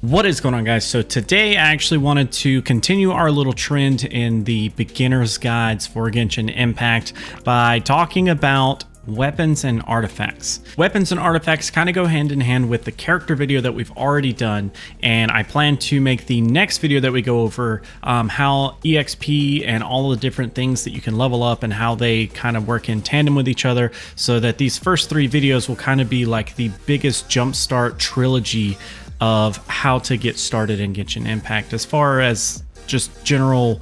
What is going on, guys? So today I actually wanted to continue our little trend in the beginner's guides for Genshin Impact by talking about weapons and artifacts. Weapons and artifacts kind of go hand in hand with the character video that we've already done, and I plan to make the next video that we go over how EXP and all the different things that you can level up and how they kind of work in tandem with each other, so that these first 3 videos will kind of be like the biggest jumpstart trilogy of how to get started in Genshin Impact as far as just general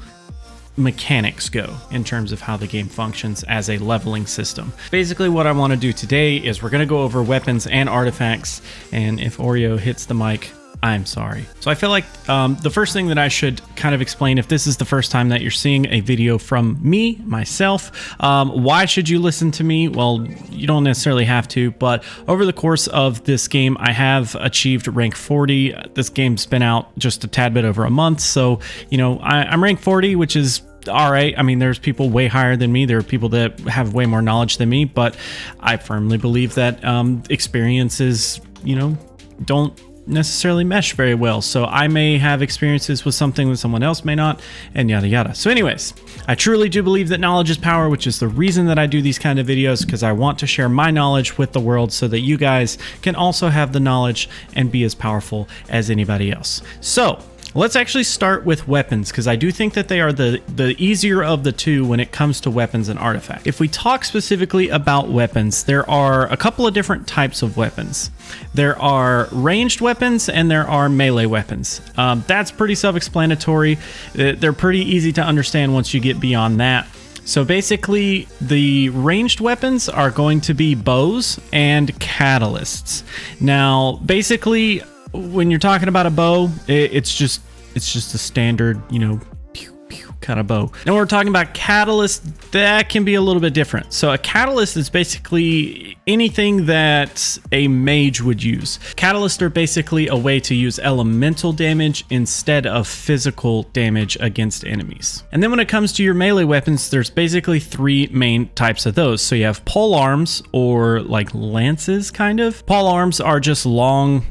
mechanics go in terms of how the game functions as a leveling system. Basically what I want to do today is we're going to go over weapons and artifacts, and if Oreo hits the mic, I'm sorry. So I feel like the first thing that I should kind of explain, if this is the first time that you're seeing a video from me, myself, why should you listen to me? Well, you don't necessarily have to, but over the course of this game, I have achieved rank 40. This game's been out just a tad bit over a month, so, you know, I'm rank 40, which is all right. I mean, there's people way higher than me. There are people that have way more knowledge than me, but I firmly believe that experiences, you know, don't necessarily mesh very well. So I may have experiences with something that someone else may not, and yada yada. So anyways, I truly do believe that knowledge is power, which is the reason that I do these kind of videos, because I want to share my knowledge with the world so that you guys can also have the knowledge and be as powerful as anybody else. So let's actually start with weapons, because I do think that they are the easier of the two when it comes to weapons and artifacts. If we talk specifically about weapons, there are a couple of different types of weapons. There are ranged weapons and there are melee weapons. That's pretty self-explanatory. They're pretty easy to understand once you get beyond that. So basically, the ranged weapons are going to be bows and catalysts. Now, basically, when you're talking about a bow, it's just a standard, you know, pew pew kind of bow. And when we're talking about catalyst, that can be a little bit different. So a catalyst is basically anything that a mage would use. Catalysts are basically a way to use elemental damage instead of physical damage against enemies. And then when it comes to your melee weapons, there's basically 3 main types of those. So you have pole arms, or like lances, kind of. Pole arms are just long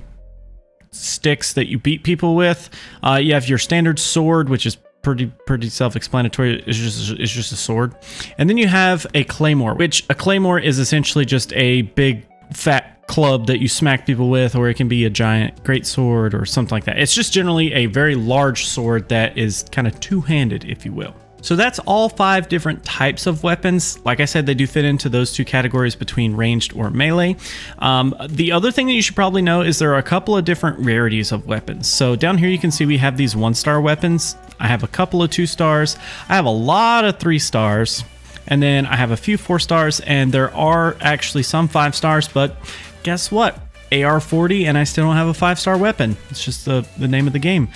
sticks that you beat people with. You have your standard sword, which is pretty self-explanatory. It's just a sword. And then you have a claymore, which a claymore is essentially just a big fat club that you smack people with, or it can be a giant great sword or something like that. It's just generally a very large sword that is kind of two-handed, if you will. So that's all 5 different types of weapons. Like I said, they do fit into those 2 categories between ranged or melee. The other thing that you should probably know is there are a couple of different rarities of weapons. So down here you can see we have these 1-star weapons. I have a couple of 2 stars. I have a lot of 3 stars. And then I have a few 4 stars, and there are actually some 5 stars, but guess what? AR-40, and I still don't have a 5-star weapon. It's just the name of the game.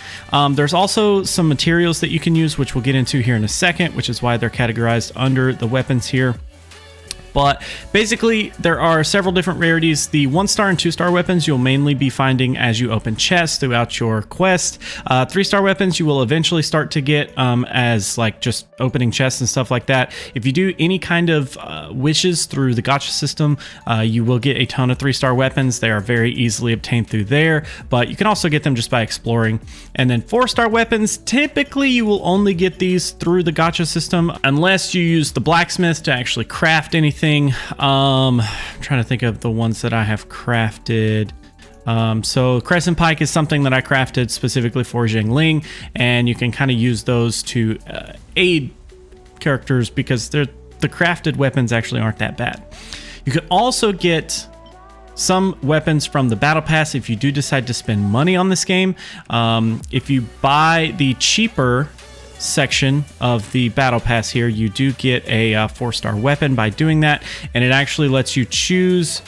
There's also some materials that you can use, which we'll get into here in a second, which is why they're categorized under the weapons here. But basically, there are several different rarities. The 1-star and 2-star weapons you'll mainly be finding as you open chests throughout your quest. 3-star weapons you will eventually start to get as like just opening chests and stuff like that. If you do any kind of wishes through the gacha system, you will get a ton of 3-star weapons. They are very easily obtained through there, but you can also get them just by exploring. And then 4-star weapons, typically you will only get these through the gacha system unless you use the blacksmith to actually craft anything. I'm trying to think of the ones that I have crafted. So Crescent Pike is something that I crafted specifically for Zhengling, and you can kind of use those to aid characters because the crafted weapons actually aren't that bad. You can also get some weapons from the battle pass if you do decide to spend money on this game. If you buy the cheaper section of the battle pass here, you do get a 4-star weapon by doing that, and it actually lets you choose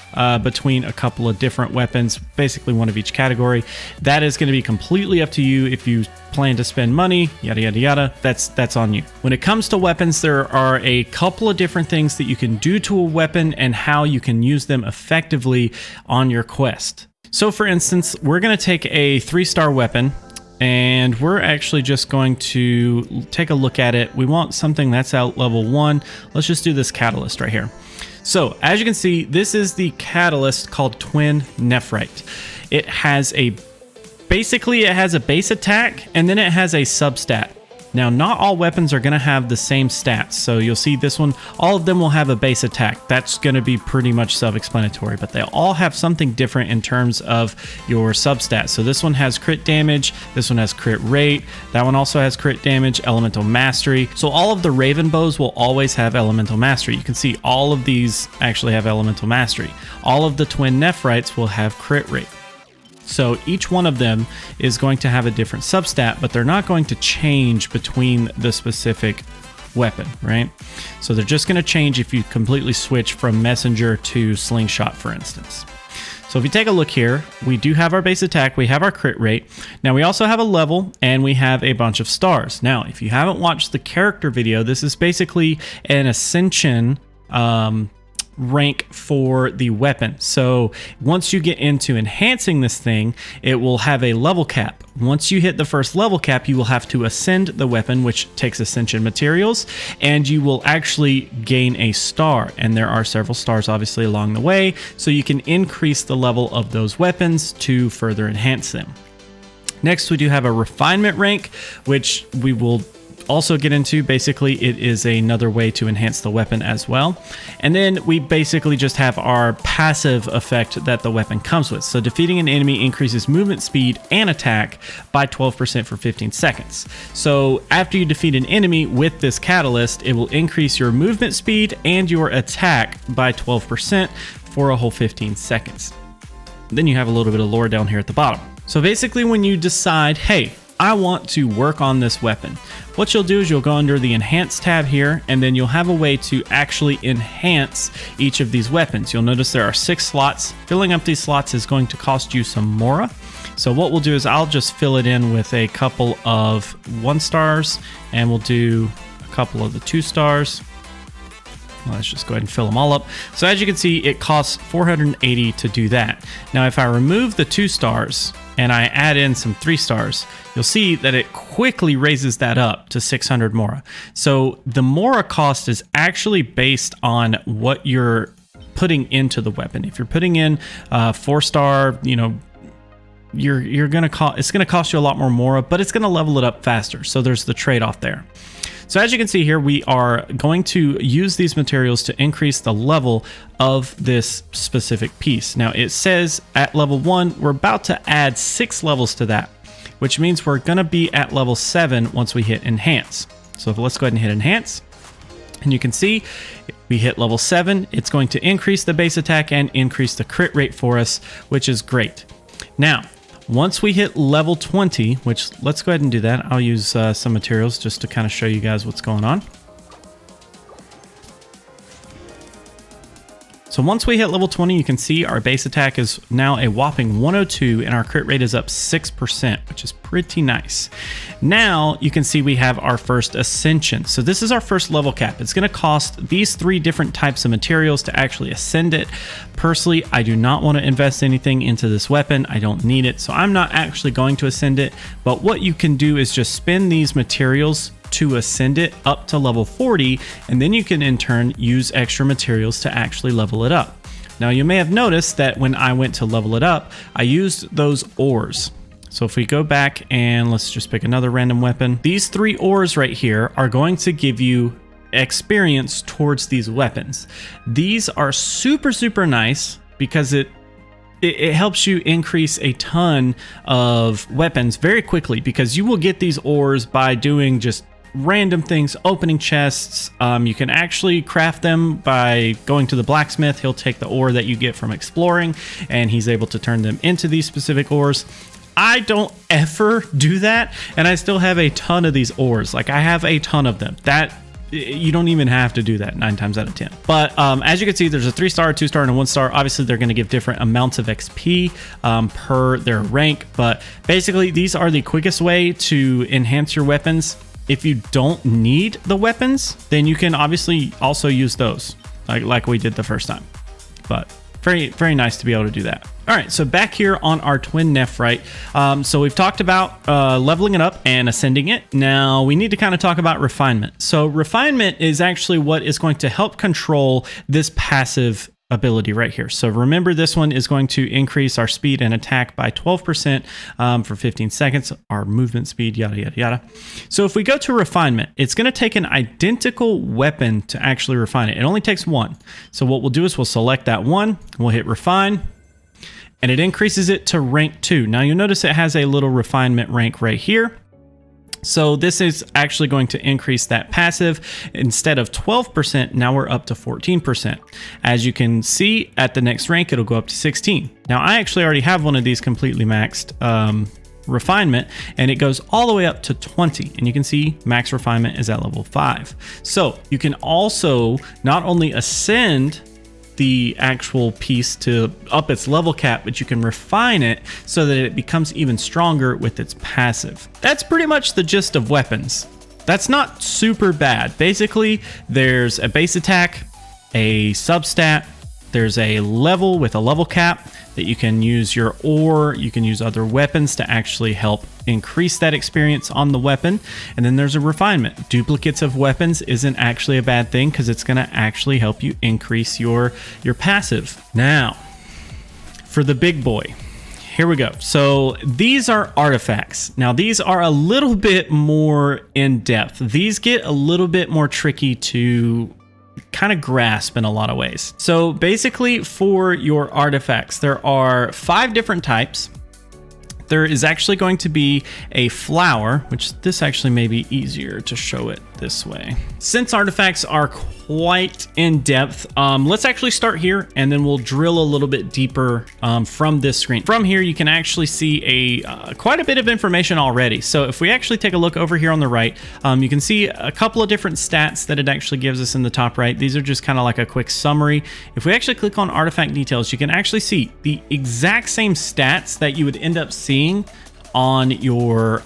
between a couple of different weapons, basically one of each category. That is going to be completely up to you. If you plan to spend money, yada yada yada, that's on you. When it comes to weapons, there are a couple of different things that you can do to a weapon and how you can use them effectively on your quest. So for instance, we're going to take a 3-star weapon, and we're actually just going to take a look at it. We want something that's out level 1. Let's just do this catalyst right here. So as you can see, this is the catalyst called Twin Nephrite. It has basically it has a base attack and then it has a substat. Now, not all weapons are going to have the same stats. So you'll see this one, all of them will have a base attack. That's going to be pretty much self-explanatory, but they all have something different in terms of your substats. So this one has crit damage, this one has crit rate, that one also has crit damage, elemental mastery. So all of the Raven bows will always have elemental mastery. You can see all of these actually have elemental mastery. All of the Twin Nephrites will have crit rate. So each one of them is going to have a different substat, but they're not going to change between the specific weapon, right? So they're just going to change if you completely switch from messenger to slingshot, for instance. So if you take a look here, we do have our base attack, we have our crit rate. Now we also have a level and we have a bunch of stars. Now, if you haven't watched the character video, this is basically an Ascension rank for the weapon. So once you get into enhancing this thing, it will have a level cap. Once you hit the first level cap, you will have to ascend the weapon, which takes Ascension materials, and you will actually gain a star. And there are several stars obviously along the way, so you can increase the level of those weapons to further enhance them. Next, we do have a refinement rank, which we will also get into. Basically, it is another way to enhance the weapon as well. And then we basically just have our passive effect that the weapon comes with. So defeating an enemy increases movement speed and attack by 12% for 15 seconds. So after you defeat an enemy with this catalyst, it will increase your movement speed and your attack by 12% for a whole 15 seconds. Then you have a little bit of lore down here at the bottom. So basically, when you decide, hey, I want to work on this weapon, what you'll do is you'll go under the Enhance tab here, and then you'll have a way to actually enhance each of these weapons. You'll notice there are 6 slots. Filling up these slots is going to cost you some Mora. So what we'll do is I'll just fill it in with a couple of 1 stars, and we'll do a couple of the 2 stars. Let's just go ahead and fill them all up. So as you can see, it costs 480 to do that. Now, if I remove the 2 stars and I add in some 3 stars, you'll see that it quickly raises that up to 600 Mora. So the Mora cost is actually based on what you're putting into the weapon. If you're putting in 4-star, you know, it's gonna cost you a lot more Mora, but it's gonna level it up faster. So there's the trade-off there. So as you can see here, we are going to use these materials to increase the level of this specific piece. Now it says at level 1, we're about to add 6 levels to that, which means we're going to be at level 7 once we hit Enhance. So let's go ahead and hit Enhance. And you can see we hit level 7. It's going to increase the base attack and increase the crit rate for us, which is great. Now, once we hit level 20, which let's go ahead and do that. I'll use some materials just to kind of show you guys what's going on. So once we hit level 20, you can see our base attack is now a whopping 102 and our crit rate is up 6%, which is pretty nice. Now you can see we have our first Ascension. So this is our first level cap. It's going to cost these 3 different types of materials to actually ascend it. Personally, I do not want to invest anything into this weapon. I don't need it, so I'm not actually going to ascend it. But what you can do is just spend these materials to ascend it up to level 40, and then you can in turn use extra materials to actually level it up. Now you may have noticed that when I went to level it up, I used those ores. So if we go back and let's just pick another random weapon, these 3 ores right here are going to give you experience towards these weapons. These are super nice because it helps you increase a ton of weapons very quickly, because you will get these ores by doing just random things, opening chests. You can actually craft them by going to the blacksmith. He'll take the ore that you get from exploring and he's able to turn them into these specific ores. I don't ever do that, and I still have a ton of these ores. Like, I have a ton of them. That you don't even have to do that 9 times out of 10. But as you can see, there's a 3-star, 2-star, and a 1-star. Obviously, they're going to give different amounts of XP per their rank. But basically, these are the quickest way to enhance your weapons. If you don't need the weapons, then you can obviously also use those, like we did the first time. But very nice to be able to do that. All right, so back here on our twin Nephrite, so we've talked about leveling it up and ascending it. Now we need to kind of talk about refinement. So refinement is actually what is going to help control this passive ability right here. So remember, this one is going to increase our speed and attack by 12% for 15 seconds, our movement speed, yada, yada, yada. So if we go to refinement, it's going to take an identical weapon to actually refine it. It only takes one. So what we'll do is we'll select that one, we'll hit refine, and it increases it to rank 2. Now you'll notice it has a little refinement rank right here. So this is actually going to increase that passive. Instead of 12%, now we're up to 14%. As you can see, at the next rank, it'll go up to 16. Now I actually already have one of these completely maxed refinement, and it goes all the way up to 20. And you can see max refinement is at level 5. So you can also not only ascend the actual piece to up its level cap, but you can refine it so that it becomes even stronger with its passive. That's pretty much the gist of weapons. That's not super bad. Basically, there's a base attack, a substat, there's a level with a level cap that you can use your ore, you can use other weapons to actually help increase that experience on the weapon. And then there's a refinement. Duplicates of weapons isn't actually a bad thing because it's going to actually help you increase your passive. Now, for the big boy, here we go. So these are artifacts. Now these are a little bit more in depth. These get a little bit more tricky to kind of grasp in a lot of ways. So basically, for your artifacts, there are 5 different types. There is actually going to be a flower, which this actually may be easier to show it this way. Since artifacts are quite in depth, let's actually start here and then we'll drill a little bit deeper from this screen. From here, you can actually see quite a bit of information already. So if we actually take a look over here on the right, you can see a couple of different stats that it actually gives us in the top right. These are just kind of like a quick summary. If we actually click on artifact details, you can actually see the exact same stats that you would end up seeing on your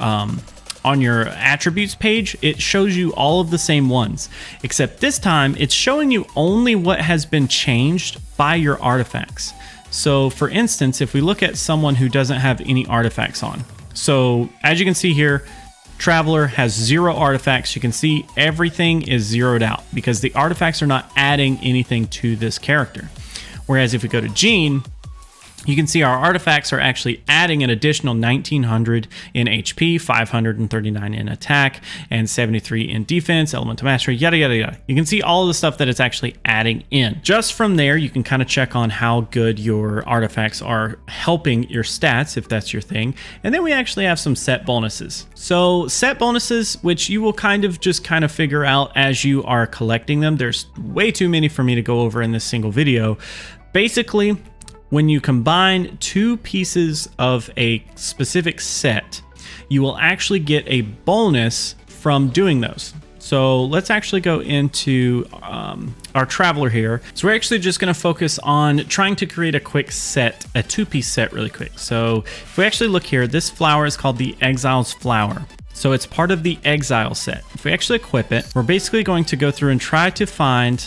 attributes page. It shows you all of the same ones, except this time it's showing you only what has been changed by your artifacts. So for instance, if we look at someone who doesn't have any artifacts on, so as you can see here, Traveler has 0 artifacts. You can see everything is zeroed out because the artifacts are not adding anything to this character. Whereas if we go to Gene, you can see our artifacts are actually adding an additional 1900 in HP, 539 in attack, and 73 in defense, elemental mastery, yada, yada, yada. You can see all of the stuff that it's actually adding in. Just from there, you can kind of check on how good your artifacts are helping your stats, if that's your thing. And then we actually have some set bonuses. So set bonuses, which you will kind of figure out as you are collecting them. There's way too many for me to go over in this single video. Basically, when you combine 2 pieces of a specific set, you will actually get a bonus from doing those. So let's actually go into our Traveler here. So we're actually just going to focus on trying to create a quick set, a 2-piece set really quick. So if we actually look here, this flower is called the Exile's Flower. So it's part of the Exile set. If we actually equip it, we're basically going to go through and try to find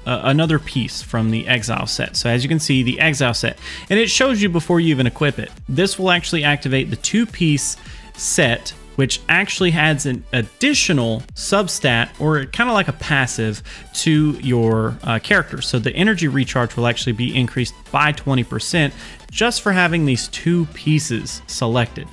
another piece from the Exile set. So as you can see, the Exile set, and it shows you before you even equip it. This will actually activate the 2-piece set, which actually adds an additional substat, or kind of like a passive, to your character. So the energy recharge will actually be increased by 20% just for having these 2 pieces selected.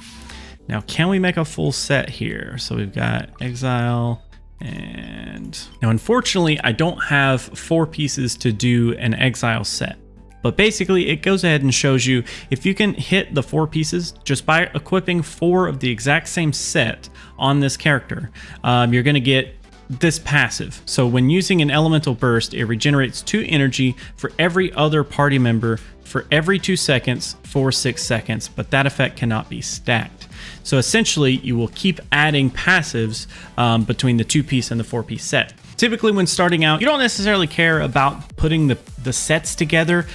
Now, can we make a full set here? So we've got Exile, and now unfortunately I don't have 4 pieces to do an Exile set, but basically it goes ahead and shows you if you can hit the 4 pieces just by equipping 4 of the exact same set on this character, you're going to get this passive. So when using an elemental burst, it regenerates 2 energy for every other party member for every 2 seconds for 6 seconds, but that effect cannot be stacked. So essentially, you will keep adding passives between the 2-piece and the 4-piece set. Typically, when starting out, you don't necessarily care about putting the sets together.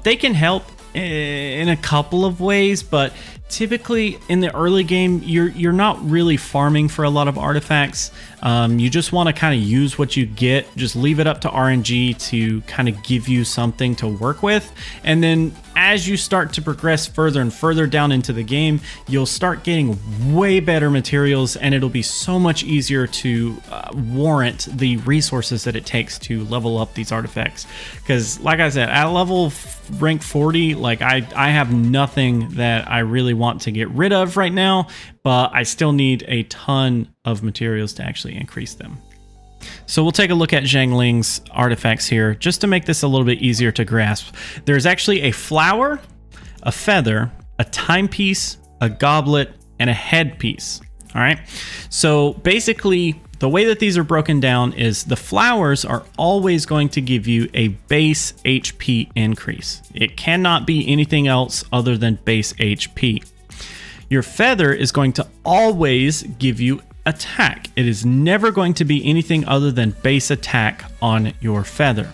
They can help in a couple of ways, but typically in the early game, you're not really farming for a lot of artifacts. You just want to kind of use what you get, just leave it up to RNG to kind of give you something to work with. And then as you start to progress further and further down into the game, you'll start getting way better materials, and it'll be so much easier to warrant the resources that it takes to level up these artifacts. Because like I said, at level rank 40, like I have nothing that I really want to get rid of right now, but I still need a ton of materials to actually increase them. So we'll take a look at Zhangling's artifacts here, just to make this a little bit easier to grasp. There's actually a flower, a feather, a timepiece, a goblet, and a headpiece. All right. So basically, the way that these are broken down is the flowers are always going to give you a base HP increase. It cannot be anything else other than base HP. Your feather is going to always give you attack. It is never going to be anything other than base attack on your feather.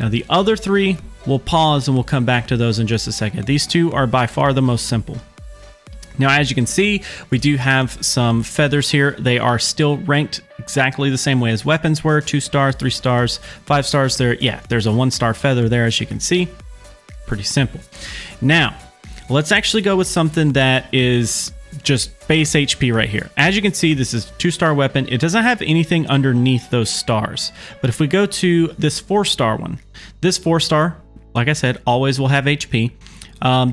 Now the other three, we'll pause and we'll come back to those in just a second. These two are by far the most simple. Now, as you can see, we do have some feathers here. They are still ranked exactly the same way as weapons were: 2 stars, 3 stars, 5 stars. There's a 1-star feather there, as you can see. Pretty simple. Now, let's actually go with something that is just base HP right here. As you can see, this is a 2-star weapon. It doesn't have anything underneath those stars. But if we go to this 4-star one, this 4-star, like I said, always will have HP.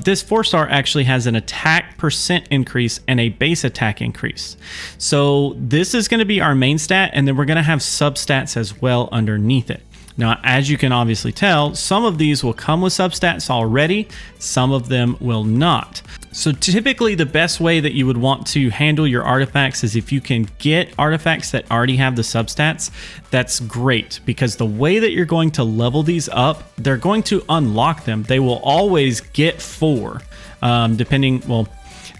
This 4-star actually has an attack % increase and a base attack increase. So this is going to be our main stat, and then we're going to have substats as well underneath it. Now, as you can obviously tell, some of these will come with substats already, some of them will not. So typically the best way that you would want to handle your artifacts is if you can get artifacts that already have the substats. That's great, because the way that you're going to level these up, they're going to unlock them. They will always get 4,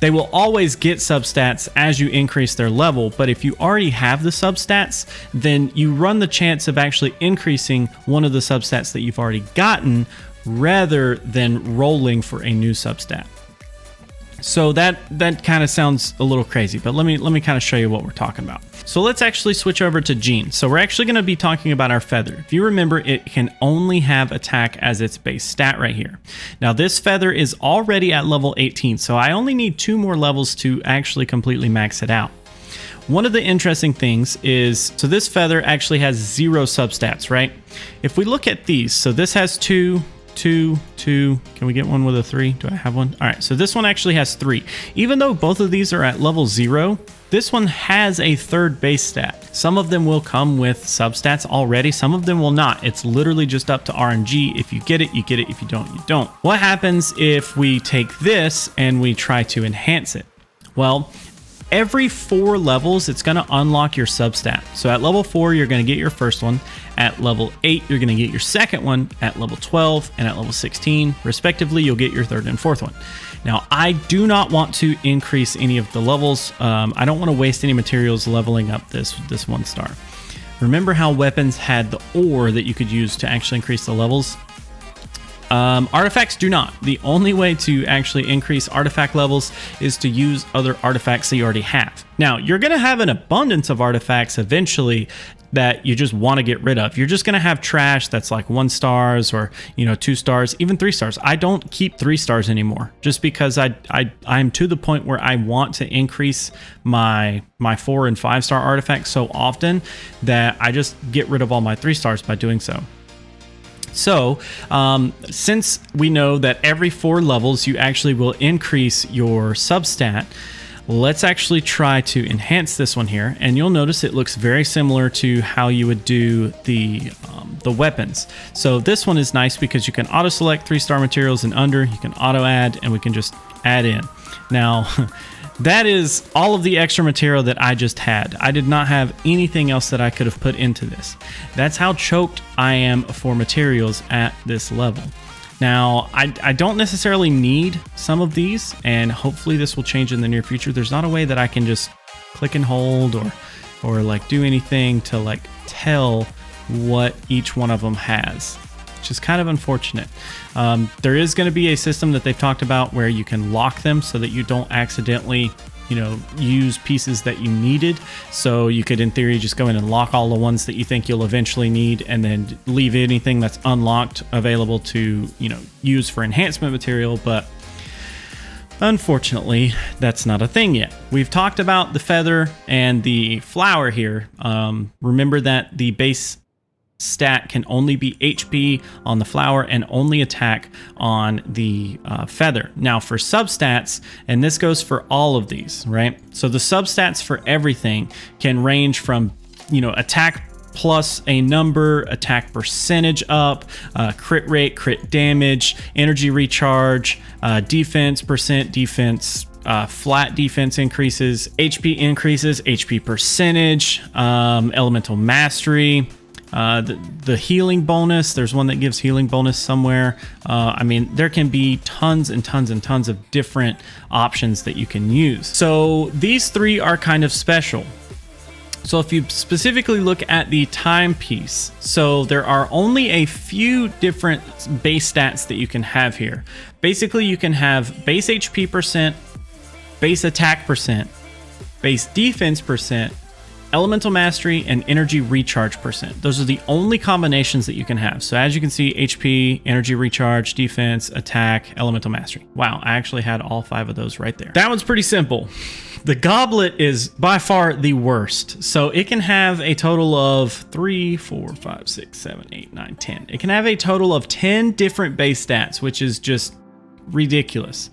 they will always get substats as you increase their level, but if you already have the substats, then you run the chance of actually increasing one of the substats that you've already gotten rather than rolling for a new substat. So that kind of sounds a little crazy, but let me kind of show you what we're talking about. So let's actually switch over to Jean. So we're actually going to be talking about our feather. If you remember, it can only have attack as its base stat right here. Now this feather is already at level 18, so I only need 2 more levels to actually completely max it out. One of the interesting things is, so this feather actually has 0 substats, right? If we look at these, so this has 2, 2, 2. Can we get one with a 3? Do I have one? All right, so this one actually has 3. Even though both of these are at level 0, this one has a 3rd base stat. Some of them will come with substats already. Some of them will not. It's literally just up to RNG. If you get it, you get it. If you don't, you don't. What happens if we take this and we try to enhance it? Well, every 4 levels, it's going to unlock your substat. So at level 4, you're going to get your first one. At level 8, you're going to get your second one. At level 12 and at level 16, respectively, you'll get your 3rd and 4th one. Now, I do not want to increase any of the levels. I don't want to waste any materials leveling up this 1-star. Remember how weapons had the ore that you could use to actually increase the levels? Artifacts do not. The only way to actually increase artifact levels is to use other artifacts that you already have. Now, you're going to have an abundance of artifacts eventually that you just want to get rid of. You're just going to have trash that's like 1 stars or, 2 stars, even 3 stars. I don't keep 3 stars anymore just because I'm to the point where I want to increase my 4 and 5 star artifacts so often that I just get rid of all my 3 stars by doing so. So since we know that every 4 levels you actually will increase your substat, let's actually try to enhance this one here, and you'll notice it looks very similar to how you would do the weapons. So this one is nice because you can auto select 3-star materials and under, you can auto add, and we can just add in. Now that is all of the extra material that I just had. I did not have anything else that I could have put into this. That's how choked I am for materials at this level. Now, I don't necessarily need some of these, and hopefully this will change in the near future. There's not a way that I can just click and hold or like do anything to like tell what each one of them has. which is kind of unfortunate. There is going to be a system that they've talked about where you can lock them so that you don't accidentally, you know, use pieces that you needed. So you could, in theory, just go in and lock all the ones that you think you'll eventually need, and then leave anything that's unlocked available to, you know, use for enhancement material. But unfortunately, that's not a thing yet. We've talked about the feather and the flower here. Remember that the base stat can only be HP on the flower and only attack on the feather. Now for substats, and this goes for all of these, right? So the substats for everything can range from, you know, attack plus a number, attack percentage up, crit rate, crit damage, energy recharge, defense percent, defense, flat defense increases, HP increases, HP percentage, elemental mastery, the healing bonus. There's one that gives healing bonus somewhere. I mean, there can be tons and tons and tons of different options that you can use. So these three are kind of special. So if you specifically look at the timepiece, so there are only a few different base stats that you can have here. Basically, you can have base HP percent, base attack percent, base defense percent, elemental mastery, and energy recharge percent. Those are the only combinations that you can have. So as you can see, HP, energy recharge, defense, attack, elemental mastery. Wow, I actually had all 5 of those right there. That one's pretty simple. The goblet is by far the worst. So it can have a total of 3, 4, 5, 6, 7, 8, 9, 10. It can have a total of 10 different base stats, which is just ridiculous.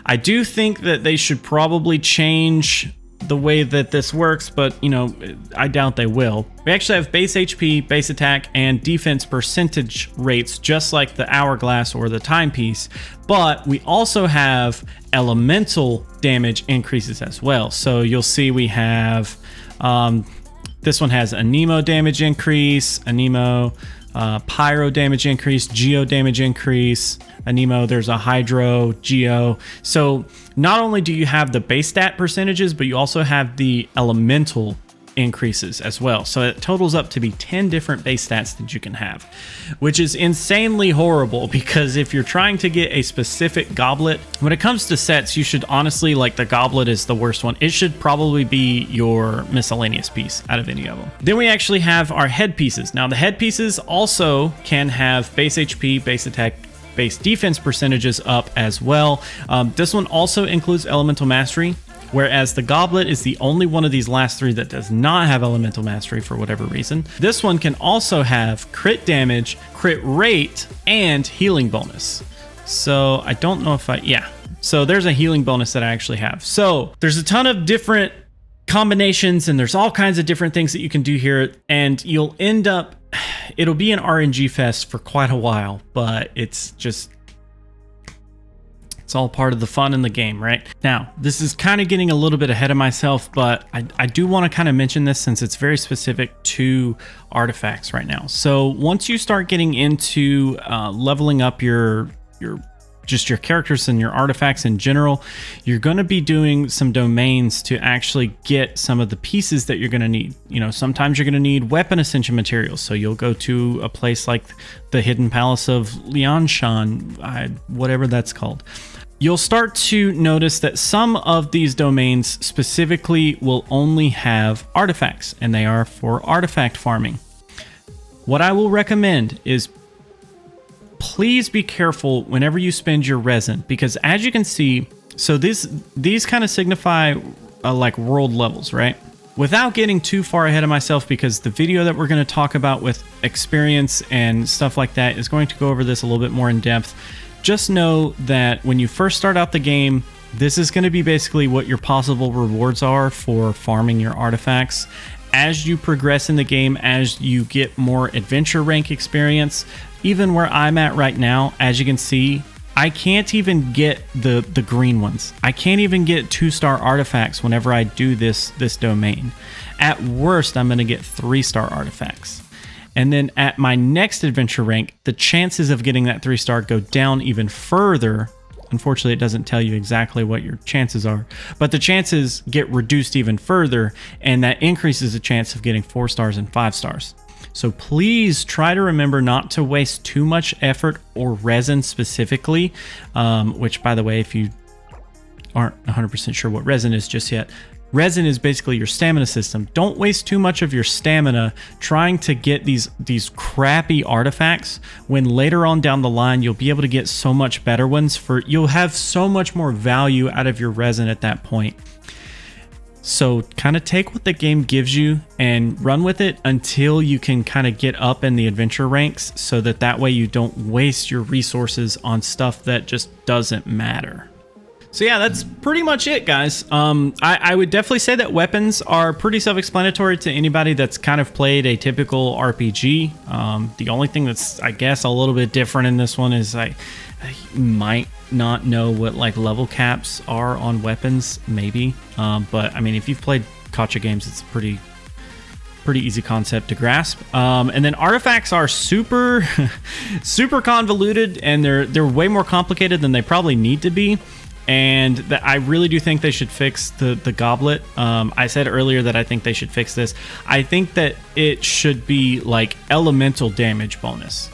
I do think that they should probably change the way that this works, but you know, I doubt they will. We actually have base HP, base attack, and defense percentage rates, just like the hourglass or the timepiece, but we also have elemental damage increases as well. So you'll see we have this one has a Nemo damage increase, a Nemo pyro damage increase, geo damage increase, a Nemo, there's a hydro, geo. So not only do you have the base stat percentages, but you also have the elemental increases as well. So it totals up to be 10 different base stats that you can have, which is insanely horrible, because if you're trying to get a specific goblet, when it comes to sets, you should honestly, like, the goblet is the worst one. It should probably be your miscellaneous piece out of any of them. Then we actually have our headpieces. Now the headpieces also can have base HP, base attack, base defense percentages up as well. This one also includes elemental mastery, whereas the goblet is the only one of these last 3 that does not have elemental mastery for whatever reason. This one can also have crit damage, crit rate, and healing bonus. So I don't know if so there's a healing bonus that I actually have. So there's a ton of different combinations, and there's all kinds of different things that you can do here, and you'll end up, it'll be an RNG fest for quite a while, but it's all part of the fun in the game, right? Now, this is kind of getting a little bit ahead of myself, but I do want to kind of mention this since it's very specific to artifacts right now. So once you start getting into leveling up your characters and your artifacts in general, you're going to be doing some domains to actually get some of the pieces that you're going to need. You know, sometimes you're going to need weapon ascension materials, so you'll go to a place like the Hidden Palace of Lianshan, whatever that's called. You'll start to notice that some of these domains specifically will only have artifacts, and they are for artifact farming. What I will recommend is please be careful whenever you spend your resin, because as you can see, so these kind of signify like world levels, right? Without getting too far ahead of myself, because the video that we're going to talk about with experience and stuff like that is going to go over this a little bit more in depth. Just know that when you first start out the game, this is going to be basically what your possible rewards are for farming your artifacts. As you progress in the game, as you get more adventure rank experience, even where I'm at right now, as you can see, I can't even get the green ones. I can't even get 2-star artifacts whenever I do this domain. At worst, I'm going to get 3-star artifacts. And then at my next adventure rank, the chances of getting that 3-star go down even further. Unfortunately, it doesn't tell you exactly what your chances are, but the chances get reduced even further, and that increases the chance of getting 4 stars and 5 stars. So please try to remember not to waste too much effort or resin specifically, which, by the way, if you aren't 100% sure what resin is just yet, resin is basically your stamina system. Don't waste too much of your stamina trying to get these crappy artifacts when later on down the line you'll be able to get so much better ones. You'll have so much more value out of your resin at that point. So kind of take what the game gives you and run with it until you can kind of get up in the adventure ranks, so that way you don't waste your resources on stuff that just doesn't matter. So yeah, that's pretty much it, guys. I would definitely say that weapons are pretty self-explanatory to anybody that's kind of played a typical RPG. The only thing that's, I guess, a little bit different in this one is I might not know what like level caps are on weapons, maybe. But I mean, if you've played gacha games, it's a pretty easy concept to grasp. And then artifacts are super convoluted, and they're way more complicated than they probably need to be. And I really do think they should fix the goblet. I said earlier that I think they should fix this. I think that it should be like elemental damage bonus.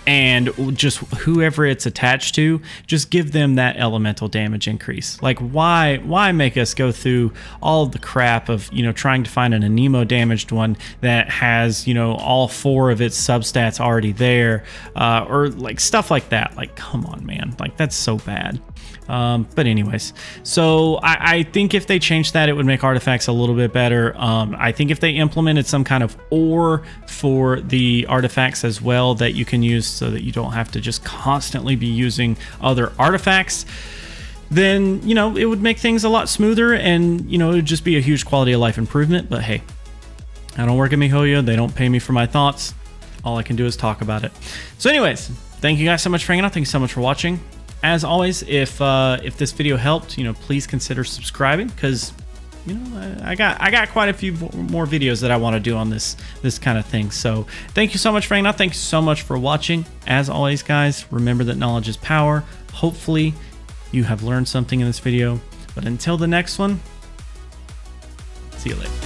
And just whoever it's attached to, just give them that elemental damage increase. Like, why make us go through all the crap of, trying to find an anemo damaged one that has, all 4 of its substats already there, or like stuff like that. Like, come on, man. Like, that's so bad. But anyways, so I think if they changed that, it would make artifacts a little bit better. I think if they implemented some kind of ore for the artifacts as well that you can use, so that you don't have to just constantly be using other artifacts, then, it would make things a lot smoother, and, it would just be a huge quality of life improvement. But hey, I don't work at MiHoYo. They don't pay me for my thoughts. All I can do is talk about it. So anyways, thank you guys so much for hanging out. Thank you so much for watching. As always, if this video helped, please consider subscribing, because I got quite a few more videos that I want to do on this kind of thing. So thank you so much for hanging out. Thank you so much for watching. As always, guys, remember that knowledge is power. Hopefully you have learned something in this video. But until the next one, see you later.